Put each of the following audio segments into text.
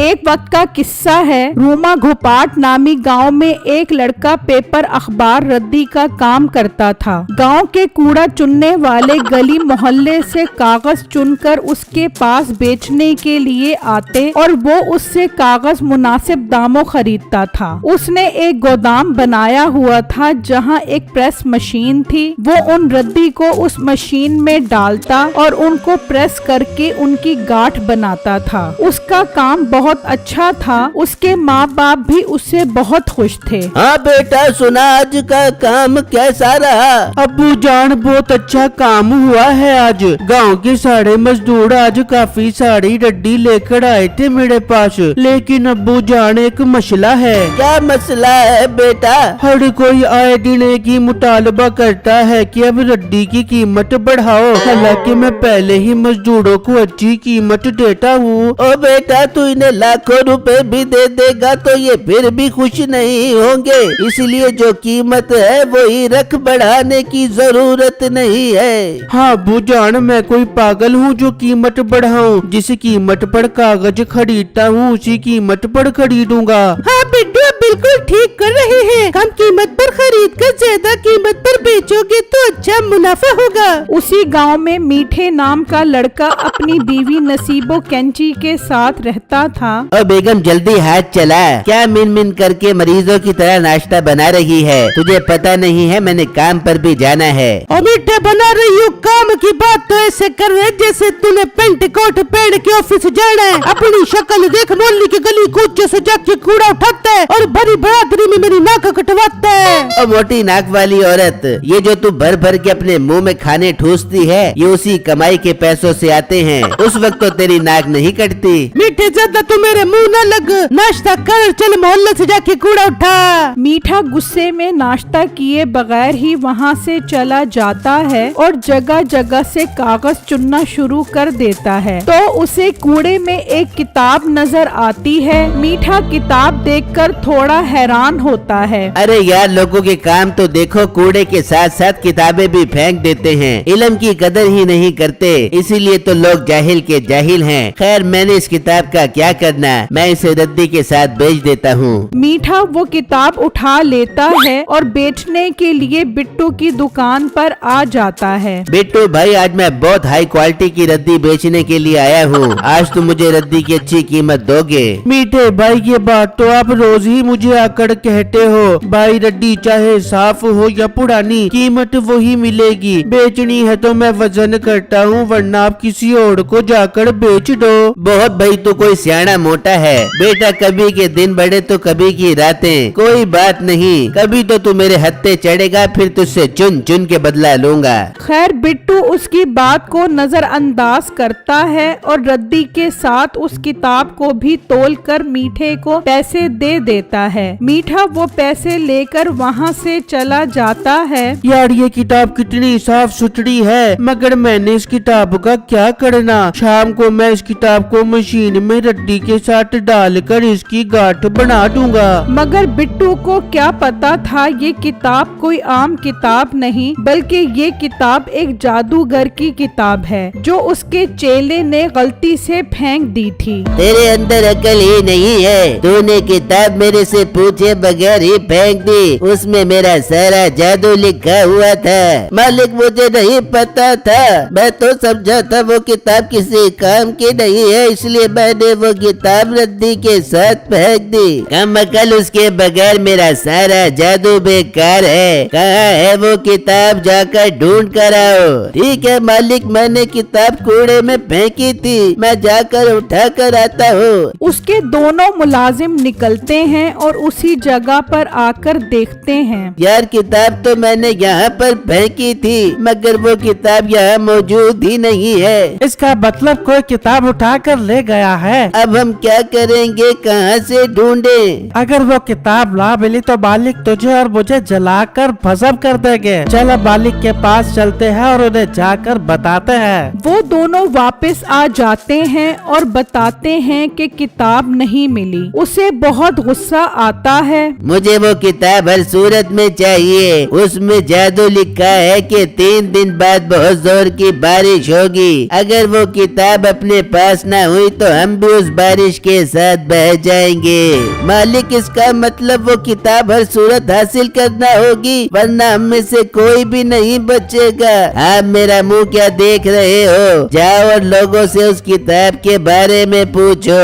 एक वक्त का किस्सा है। रूमा घोपाट नामी गांव में एक लड़का पेपर अखबार रद्दी का काम करता था। गांव के कूड़ा चुनने वाले गली मोहल्ले से कागज चुनकर उसके पास बेचने के लिए आते और वो उससे कागज मुनासिब दामों खरीदता था। उसने एक गोदाम बनाया हुआ था जहां एक प्रेस मशीन थी। वो उन रद्दी को उस मशीन में डालता और उनको प्रेस करके उनकी गांठ बनाता था। उसका काम बहुत अच्छा था। उसके माँ बाप भी उससे बहुत खुश थे। हाँ बेटा, सुना आज का काम कैसा रहा? अब्बू जान बहुत अच्छा काम हुआ है। आज गांव के सारे मजदूर आज काफी सारी रद्दी लेकर आए थे मेरे पास, लेकिन अब्बू जान एक मसला है। क्या मसला है बेटा? हर कोई आए दिन एक ही मुतालबा करता है कि अब रद्दी की कीमत बढ़ाओ, हालांकि मैं पहले ही मजदूरों को अच्छी कीमत देता हूँ। ओ बेटा, तू इन्हें लाखों रुपए भी दे देगा तो ये फिर भी खुश नहीं होंगे, इसलिए जो कीमत है वही रख, बढ़ाने की जरूरत नहीं है। हाँ अब्बू जान, मैं कोई पागल हूँ जो कीमत बढ़ाऊं? जिस कीमत पर कागज खरीदता हूँ उसी कीमत पर खरीदूंगा। हाँ बिट्टू, आप बिल्कुल ठीक कर रहे हैं। कम कीमत पर खरीद कर ज्यादा कीमत पर बेचोगे तो अच्छा मुनाफा होगा। उसी गांव में मीठे नाम का लड़का अपनी बीवी नसीबो कैंची के साथ रहता था। ओ बेगम, जल्दी हाथ चला। क्या मिन मिन करके मरीजों की तरह नाश्ता बना रही है? तुझे पता नहीं है मैंने काम पर भी जाना है। और मीठे बना रही हो, काम की बात तो ऐसे कर रहे जैसे तूने पेंट कोट पहन के ऑफिस जाना है। अपनी शक्ल देख, मोहल्ले की गली कूचे से जाके कूड़ा उठाता है और बड़ी बरादरी में मेरी नाक कटवाता है। ओ मोटी नाक वाली औरत, ये जो तू भर भर के अपने मुंह में खाने ठूसती है ये उसी कमाई के पैसों से आते हैं। उस वक्त तो तेरी नाक नहीं कटती। मीठे ज्यादा तू मेरे मुंह न लग, नाश्ता कर, चल मोहल्ले से जाके कूड़ा उठा। मीठा गुस्से में नाश्ता किए बगैर ही वहाँ से चला जाता है और जगह जगह से कागज चुनना शुरू कर देता है। तो उसे कूड़े में एक किताब नजर आती है। मीठा किताब देखकर थोड़ा हैरान होता है। अरे यार, लोगों के काम तो देखो, कूड़े के साथ साथ किताबें भी फेंक देते हैं। इल्म की कदर ही नहीं करते, इसीलिए तो लोग जाहिल के जाहिल हैं। खैर, मैंने इस किताब का क्या करना, मैं इसे रद्दी के साथ बेच देता हूँ। मीठा वो किताब उठा लेता है और बेचने के लिए बिट्टू की दुकान पर आ जाता है। बिट्टू भाई, आज मैं बहुत हाई क्वालिटी की रद्दी बेचने के लिए आया हूँ। आज तुम मुझे रद्दी की अच्छी कीमत दोगे? मीठे भाई, ये बात तो आप रोज ही मुझे आकर कहते हो। भाई, रद्दी चाहे साफ हो या पुरानी, कीमत वही मिलेगी। बेचनी है तो मैं वजन करता हूँ, वरना आप किसी और को जाकर बेच दो। बहुत भाई, तू कोई सियाना मोटा है बेटा। कभी के दिन बड़े तो कभी की रातें। कोई बात नहीं, कभी तो तू मेरे हत्थे चढ़ेगा, फिर तुझसे चुन चुन के बदला लूंगा। खैर, बिट्टू उसकी बात को नजरअंदाज करता है और रद्दी के साथ उस किताब को भी तोलकर मीठे को पैसे दे देता है। मीठा वो पैसे लेकर वहाँ से चला जाता है। यार, ये किताब कितनी साफ सुथरी है, मगर मैंने इस किताब का क्या करना? शाम को मैं इस किताब को मशीन में रद्दी के साथ डालकर इसकी गांठ बना दूंगा। मगर बिट्टू को क्या पता था ये किताब कोई आम किताब नहीं, बल्कि ये किताब एक जादूगर की किताब है जो उसके चेले ने गलती से फेंक दी थी। तेरे अंदर अकल ही नहीं है, तूने किताब मेरे से पूछे बगैर ही फेंक दी। उसमें मेरा सारा जादू लिखा हुआ था। मालिक, मुझे नहीं पता था। मैं तो समझा था वो किताब किसी काम की नहीं है, इसलिए मैंने वो किताब रद्दी के साथ फेंक दी। कम अकल, उसके बगैर मेरा सारा जादू बेकार है। कहाँ है वो किताब? जाकर ढूंढ कर आओ। ठीक है मालिक, मैंने किताब कूड़े में फेंकी थी, मैं जाकर उठा कर आता हूँ। उसके दोनों मुलाजिम निकलते हैं और उसी जगह पर आकर देखते हैं। यार, किताब तो मैंने यहाँ पर फेंकी थी, मगर वो किताब यहाँ मौजूद ही नहीं है। इसका मतलब कोई किताब उठा कर ले गया है। अब हम क्या करेंगे, कहाँ से ढूंढें? अगर वो किताब ला मिली तो मालिक तुझे और मुझे जलाकर भस्म कर देंगे। चल मालिक के पास चलते हैं और उन्हें जाकर बताते हैं। वो दोनों वापस आ जाते हैं और बताते हैं कि किताब नहीं मिली। उसे बहुत गुस्सा आता है। मुझे वो किताब हर सूरत में चाहिए। उसमें जादू लिखा है कि 3 दिन बाद बहुत जोर की बारिश होगी। अगर वो किताब अपने पास न हुई तो हम भी उस बारिश बारिश के साथ बह जाएंगे। मालिक, इसका मतलब वो किताब हर सूरत हासिल करना होगी, वरना हम में से कोई भी नहीं बचेगा। आप मेरा मुंह क्या देख रहे हो? जाओ और लोगों से उस किताब के बारे में पूछो।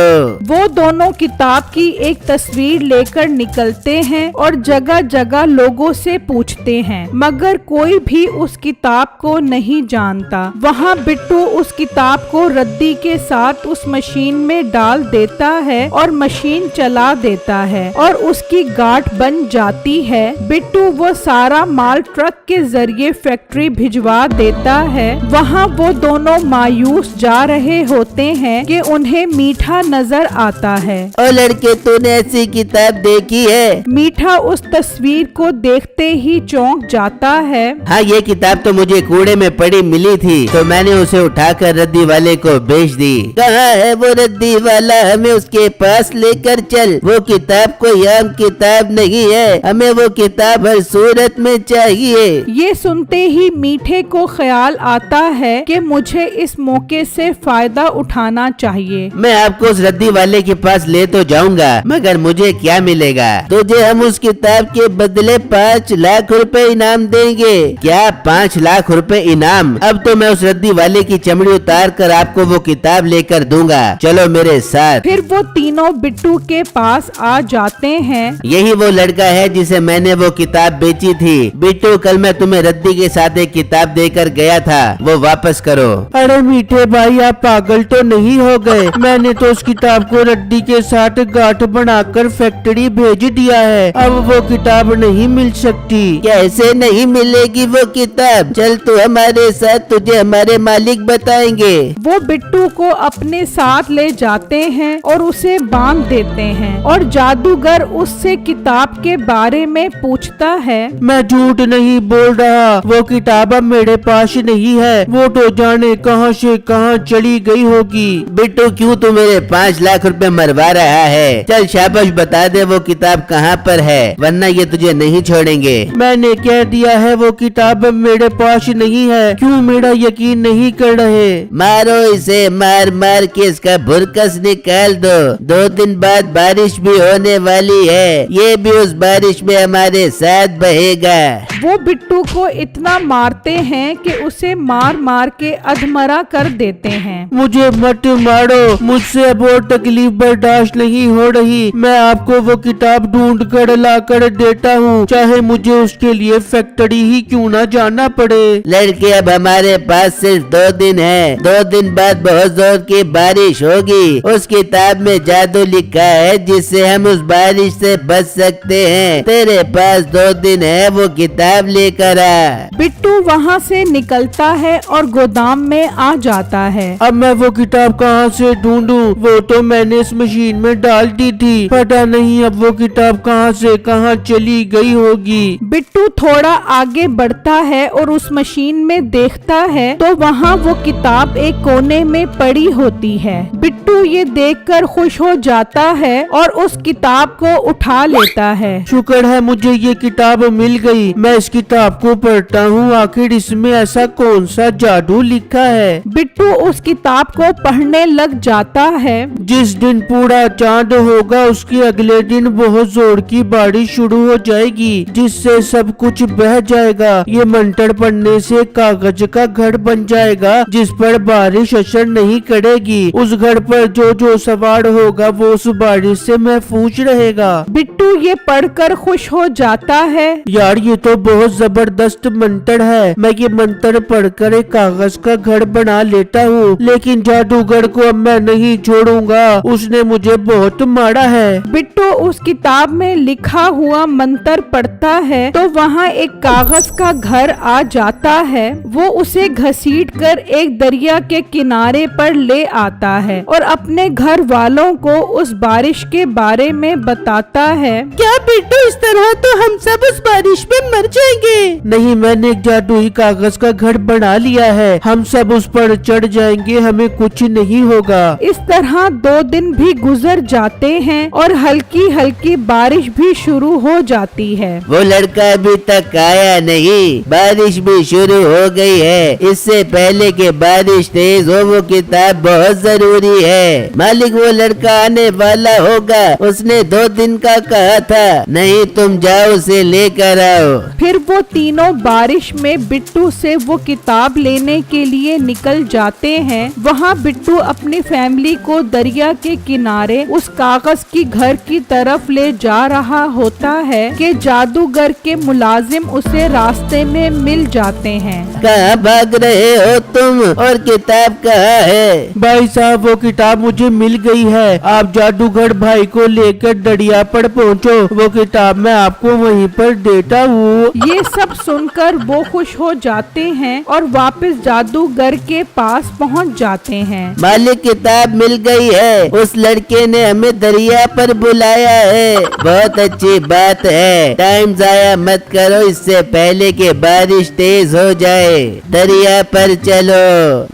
वो दोनों किताब की एक तस्वीर लेकर निकलते हैं और जगह जगह लोगों से पूछते हैं, मगर कोई भी उस किताब को नहीं जानता। वहाँ बिट्टू उस किताब को रद्दी के साथ उस मशीन में डाल देता है और मशीन चला देता है और उसकी गांठ बन जाती है। बिट्टू वो सारा माल ट्रक के जरिए फैक्ट्री भिजवा देता है। वहाँ वो दोनों मायूस जा रहे होते हैं कि उन्हें मीठा नजर आता है। ओ लड़के, तूने ऐसी किताब देखी है? मीठा उस तस्वीर को देखते ही चौंक जाता है। हाँ, ये किताब तो मुझे कूड़े में पड़ी मिली थी, तो मैंने उसे उठाकर रद्दी वाले को बेच दी। कहाँ है वो रद्दी वाला? हमें उसके पास लेकर चल। वो किताब कोई आम किताब नहीं है, हमें वो किताब हर सूरत में चाहिए। ये सुनते ही मीठे को ख्याल आता है कि मुझे इस मौके से फायदा उठाना चाहिए। मैं आपको उस रद्दी वाले के पास ले तो जाऊंगा, मगर मुझे क्या मिलेगा? तुझे हम उस किताब के बदले 5 लाख रुपए इनाम देंगे। क्या 5 लाख रुपए इनाम? अब तो मैं उस रद्दी वाले की चमड़ी उतार कर आपको वो किताब लेकर दूंगा। चलो मेरे साथ। फिर वो तीनों बिट्टू के पास आ जाते हैं। यही वो लड़का है जिसे मैंने वो किताब बेची थी। बिट्टू, कल मैं तुम्हें रद्दी के साथ एक किताब देकर गया था, वो वापस करो। अरे मीठे भाई, आप पागल तो नहीं हो गए? मैंने तो उस किताब को रद्दी के साथ गांठ बनाकर फैक्ट्री भेज दिया है। अब वो किताब नहीं मिल सकती। कैसे नहीं मिलेगी वो किताब? चल तू हमारे साथ, तुझे हमारे मालिक बताएंगे। वो बिट्टू को अपने साथ ले जाते हैं और उसे बांध देते हैं और जादूगर उससे किताब के बारे में पूछता है। मैं झूठ नहीं बोल रहा, वो किताब अब मेरे पास नहीं है। वो तो जाने कहां से कहां चली गई होगी। बिट्टू, क्यों तू मेरे 5 लाख रुपए मरवा रहा है? चल शाबाश, बता दे वो किताब कहाँ पर है, वरना ये तुझे नहीं छोड़ेंगे। मैंने कह दिया है वो किताब अब मेरे पास नहीं है। क्यों मेरा यकीन नहीं कर रहे? मारो इसे, मार मार के इसका भुरकस निकाल दो। 2 दिन बाद बारिश भी होने वाली है, ये भी उस बारिश में हमारे साथ बहेगा। वो बिट्टू को इतना मारते हैं कि उसे मार मार के अधमरा कर देते हैं। मुझे मत मारो, मुझसे अब और तकलीफ बर्दाश्त नहीं हो रही। मैं आपको वो किताब ढूंढ कर ला कर देता हूँ, चाहे मुझे उसके लिए फैक्ट्री ही क्यों ना जाना पड़े। लड़के, अब हमारे पास सिर्फ 2 दिन है। 2 दिन बाद बहुत जोर की बारिश होगी। उस किताब में जादू लिखा है जिससे हम उस बारिश से बच सकते हैं। तेरे पास 2 दिन है, वो किताब लेकर आ। बिट्टू वहाँ से निकलता है और गोदाम में आ जाता है। अब मैं वो किताब कहाँ से ढूंढूं? वो तो मैंने इस मशीन में डाल दी थी, पता नहीं अब वो किताब कहाँ से कहाँ चली गई होगी। बिट्टू थोड़ा आगे बढ़ता है और उस मशीन में देखता है तो वहाँ वो किताब एक कोने में पड़ी होती है। बिट्टू ये देखकर खुश हो जाता है और उस किताब को उठा लेता है। शुक्र है मुझे ये किताब मिल गई। मैं इस किताब को पढ़ता हूँ, आखिर इसमें ऐसा कौन सा जादू लिखा है। बिट्टू उस किताब को पढ़ने लग जाता है। जिस दिन पूरा चांद होगा उसके अगले दिन बहुत जोर की बारिश शुरू हो जाएगी, जिससे सब कुछ बह जाएगा। ये मंत्र पढ़ने से कागज का घर बन जाएगा जिस पर बारिश असर नहीं करेगी। उस घर पर जो जो सवार होगा वो उस बारिश से महफूज रहेगा। बिट्टू ये पढ़कर खुश हो जाता है। यार ये तो बहुत जबरदस्त मंत्र है। मैं ये मंत्र पढ़कर एक कागज का घर बना लेता हूँ, लेकिन जादूगर को अब मैं नहीं छोड़ूंगा, उसने मुझे बहुत मारा है। बिट्टू उस किताब में लिखा हुआ मंत्र पढ़ता है तो वहाँ एक कागज का घर आ जाता है। वो उसे घसीट कर एक दरिया के किनारे पर ले आता है और अपने घर वालों को उस बारिश के बारे में बताता है। क्या बिट्टू, इस तरह तो हम सब उस बारिश में मर जाएंगे। नहीं, मैंने एक जादुई कागज का घर बना लिया है, हम सब उस पर चढ़ जाएंगे, हमें कुछ नहीं होगा। इस तरह 2 दिन भी गुजर जाते हैं और हल्की हल्की बारिश भी शुरू हो जाती है। वो लड़का अभी तक आया नहीं, बारिश भी शुरू हो गई है। इससे पहले कि बारिश तेज हो वो किताब बहुत जरूरी है। मालिक वो लड़का आने वाला होगा, उसने 2 दिन का कहा था, नहीं तुम जाओ उसे लेकर आओ। फिर वो तीनों बारिश में बिट्टू से वो किताब लेने के लिए निकल जाते हैं। वहाँ बिट्टू अपनी फैमिली को दरिया के किनारे उस कागज की घर की तरफ ले जा रहा होता है कि जादूगर के मुलाजिम उसे रास्ते में मिल जाते हैं। कहाँ भाग रहे हो तुम और किताब कहाँ है? भाई साहब वो किताब मुझे मिल गई है, आप जादूगर भाई को लेकर दरिया पर पहुँचो, वो किताब मैं आपको वहीं पर देता हूँ। ये सब सुनकर वो खुश हो जाते हैं और वापस जादूगर के पास पहुंच जाते हैं। मालिक किताब मिल गई है, उस लड़के ने हमें दरिया पर बुलाया है, बहुत अच्छी बात है, टाइम जाया मत करो इससे पहले कि बारिश तेज हो जाए, दरिया पर चलो।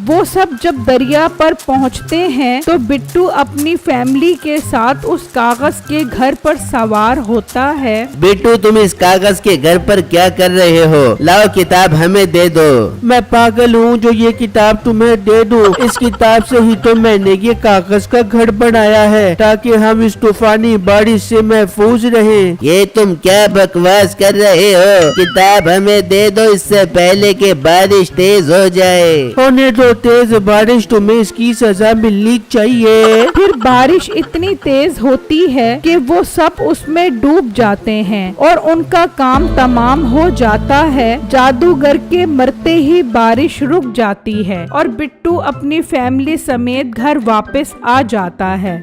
वो सब जब दरिया पर पहुंचते हैं तो बिट्टू अपनी फैमिली के साथ उस कागज के घर पर सवार होता है। बिट्टू तुम इस कागज के घर पर क्या कर रहे हो? लाओ किताब हमें दे दो। मैं पागल हूँ जो ये किताब तुम्हें दे दूँ, इस किताब से ही तो मैंने ये कागज का घर बनाया है ताकि हम इस तूफानी बारिश से महफूज रहें। ये तुम क्या बकवास कर रहे हो? किताब हमें दे दो इससे पहले कि बारिश तेज हो जाए। होने दो तेज बारिश, तुम्हें इसकी सजा मिलनी चाहिए। फिर बारिश इतनी तेज होती है कि वो सब उसमें डूब जाते हैं और उनका काम तमाम हो जाता है। जादूगर के मरते ही बारिश रुक जाती है और बिट्टू अपनी फैमिली समेत घर वापस आ जाता है।